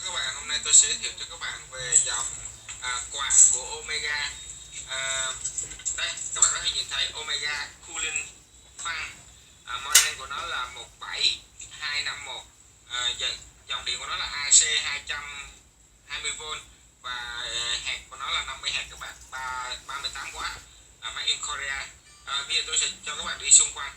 các bạn, hôm nay tôi sẽ giới thiệu cho các bạn về dòng quạt của Omega. à, Đây các bạn có thể nhìn thấy Omega Cooling Fan. Model của nó là 17251. Dòng điện của nó là AC 220V và hạt của nó là 50 Hz các bạn, 38W, máy in Korea. Bây giờ tôi sẽ cho các bạn đi xung quanh.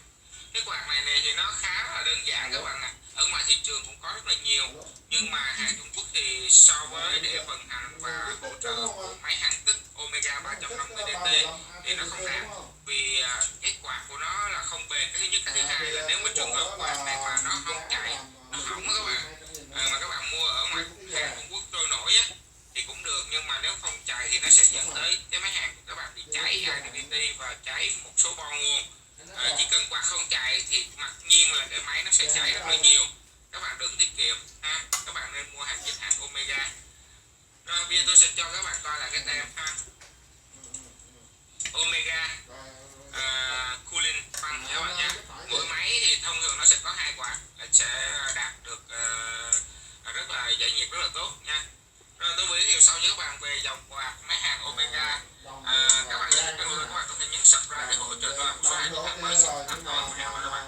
Cái quạt này thì nó khá là đơn giản các bạn ạ. Ở ngoài thị trường cũng có rất là nhiều, nhưng mà hàng Trung Quốc thì so với để vận hành và hỗ trợ của máy hàng tích Omega 3.5 TDT thì nó không đạt, vì cái quạt của nó là không bền. Cái thứ nhất, cái thứ hai là nếu mà trường hợp quạt này mà nó không chạy, nó hỏng các bạn, mà các bạn mua ở ngoài hàng Trung Quốc trôi nổi á thì cũng được, nhưng mà nếu không chạy thì nó sẽ dẫn tới cái máy hàng của các bạn bị cháy IDT và cháy một số bo nguồn. Chỉ cần quạt không chạy thì mặc nhiên là cái máy nó sẽ cháy rất là nhiều. Các bạn đừng tiết kiệm ha, các bạn nên mua hàng chính hãng Omega. Rồi bây giờ tôi sẽ cho các bạn coi là cái tem ha. Omega Cooling Fan các bạn nhé. Mỗi máy thì thông thường nó sẽ có 2 quạt, sẽ đạt được rất là giải nhiệt rất là tốt nha. Rồi tôi giới thiệu sau với các bạn về dòng quạt máy hàng Omega. Các bạn nhớ kênh của tôi, các bạn có thể nhấn subscribe để hỗ trợ tôi làm số hàng mới. Xin cảm ơn các bạn.